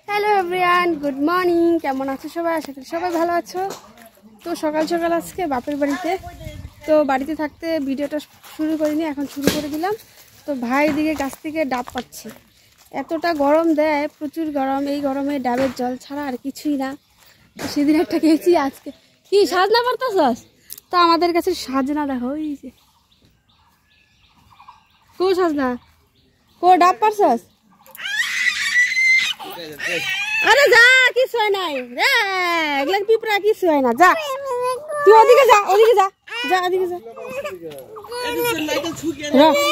Hello everyone, good morning. কেমন আছো সবাই? আশা করি সবাই ভালো আছো। তো সকাল সকাল আজকে বাপের বাড়িতে, তো বাড়িতে থাকতে ভিডিওটা শুরু করিনি, এখন শুরু করে দিলাম। তো ভাই দিকে গাছ থেকে ডাব পাচ্ছি। এতটা গরম দেয়, প্রচুর গরম। এই গরমে ডাবের জল ছাড়া আর কিছুই না। তো সেদিন একটা খেয়েছি, আজকে কি সাজনা পারতাছস? তো আমাদের কাছে সাজনা দেখো, ওই যে কো সাজনা, কো ডাব পারছস? আরে যা, কিছু হয় নাই রে, এগুলা পিঁপড়া, কিছু হয় না। যা তুই ওদিকে যা, ওদিকে যা, যা ওদিকে যা।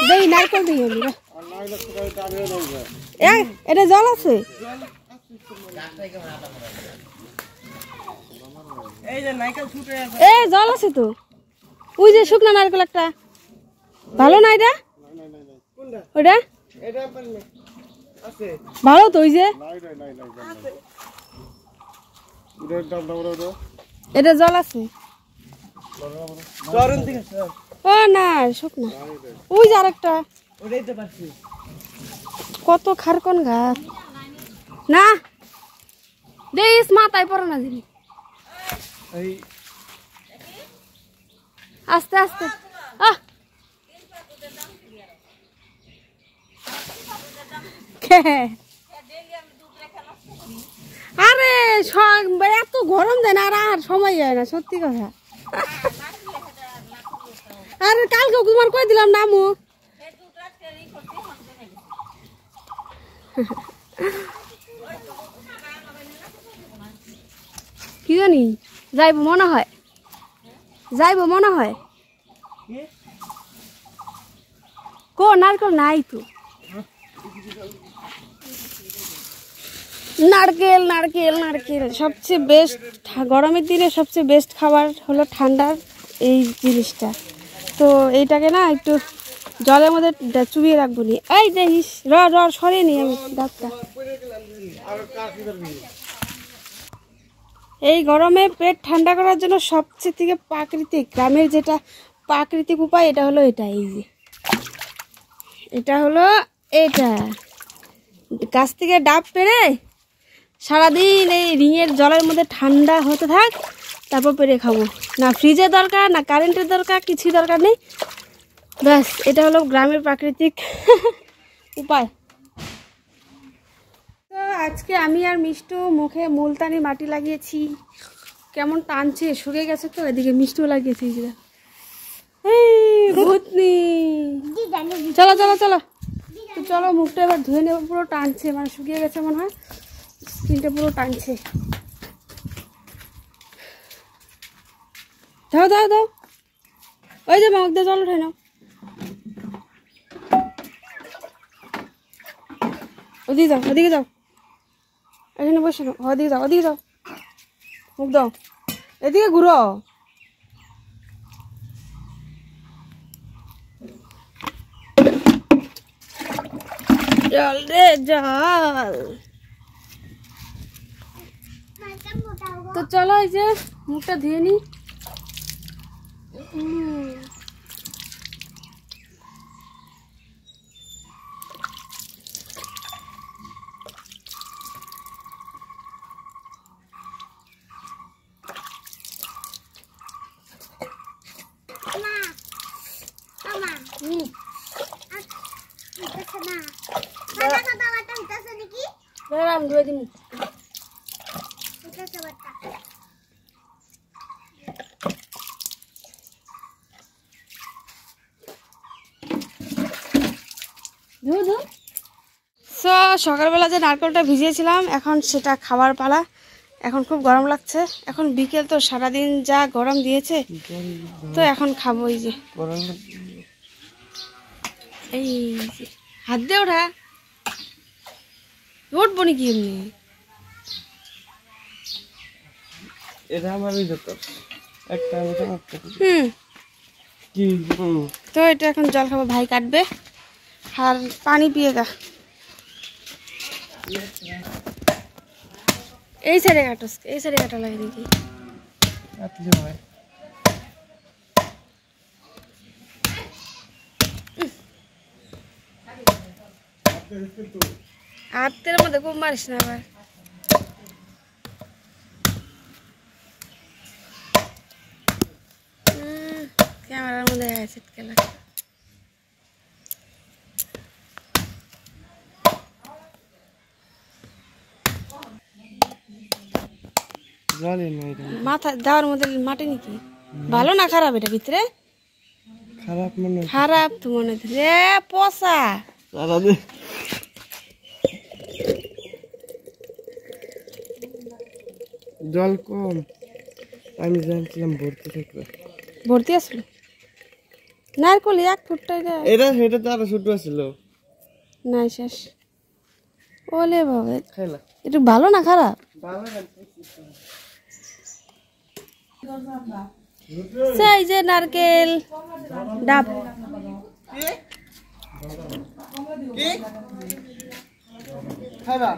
দেই নারকেল দিই আমি। এটা জল আছে, জল আছে তো। ওই যে শুকনা নারকেল একটা, ভালো না এটা? ওটা ভালো তো। ওই যে এটা জল আছে। ও না, শুকনা। ওই যে আরেকটা, কত খারকন গাছ না দেশ মাথায় পড়ো না জিনিস। আস্তে আস্তে। আরে এত গরম দেয় না, আর সময় হয় না, সত্যি কথা। আরে কালকে তোমার কই দিলাম না মুখ। কি জানি, যাইব মনে হয়, যাইব মনে হয়। কো নারকেল নাই তো। নারকেল নারকেল নারকেল সবচেয়ে বেস্ট। গরমের দিনে সবচেয়ে বেস্ট খাবার হলো ঠান্ডার এই জিনিসটা। তো এইটাকে না একটু জলের মধ্যে চুবিয়ে রাখবো নি। এই দেখিস, সরিয়ে নি আমি ডাবটা। এই গরমে পেট ঠান্ডা করার জন্য সবচেয়ে থেকে প্রাকৃতিক, গ্রামের যেটা প্রাকৃতিক উপায়, এটা হলো এটা। এই যে এটা হলো, এটা গাছ থেকে ডাব পেড়ে সারাদিন এই রিঙের জলের মধ্যে ঠান্ডা হতে থাক, তারপর পেরে খাবো। না ফ্রিজের দরকার, না কারেন্টের দরকার, কিছুই দরকার নেই। ব্যাস, এটা হলো গ্রামের প্রাকৃতিক উপায়। তো আজকে আমি আর মিষ্টু মুখে মুলতানি মাটি লাগিয়েছি। কেমন টানছে, শুকিয়ে গেছে তো। এদিকে মিষ্টিও লাগিয়েছি। ভূতনি, চলো চলো চলো, তো চলো মুখটা এবার ধুয়ে নেবো। পুরো টানছে, মানে শুকিয়ে গেছে মনে হয়, স্কিনটা পুরো টানছে। দাও দাও দাও, ওই যে মুখ দিয়ে জল উঠে নাও। ওদিকে যাও, ওদিকে যাও, এখানে বসে নাও। ওদিকে যাও, ওদিকে যাও, মুখ দাও, এদিকে ঘুরো। জল রে জল। তো চলো এই যে মুখটা ধুয়ে নি। ধুয়ে দিন। সকালবেলা যে নারকেলটা ভিজিয়েছিলাম, এখন সেটা খাবার পালা। এখন খুব গরম লাগছে, এখন বিকেল তো, সারাদিন যা গরম দিয়েছে, তো এখন খাবো। এই যে এই যে হাত দিয়ে ওঠা, উঠবো নাকি এমনি? তো এটা এখন জল খাবো, ভাই কাটবে আর পানি পিয়েগা। এই সাইডে কাটোস, এই সাইডে কাটা লাগে দেখি। হাতের মধ্যে খুব মারিস না আবার। খেলার মধ্যে অ্যাসিড খেলা। মাথা দেওয়ার মধ্যে মাটি নাকি? ভালো না খারাপ এটা ভিতরে? খারাপ মনে খারাপ তো মনে হচ্ছে পচা। জল কম, আমি জানছিলাম ভর্তি থাকবে। ভর্তি আসলো নারকল 1 ফুটটা এটা সেটা তো আরো ছোট ছিল। নাই শেষ ওলে বাবা খাইলা একটু ভালো না খারাপ? সেই যে নারকেল ডাব খাইবা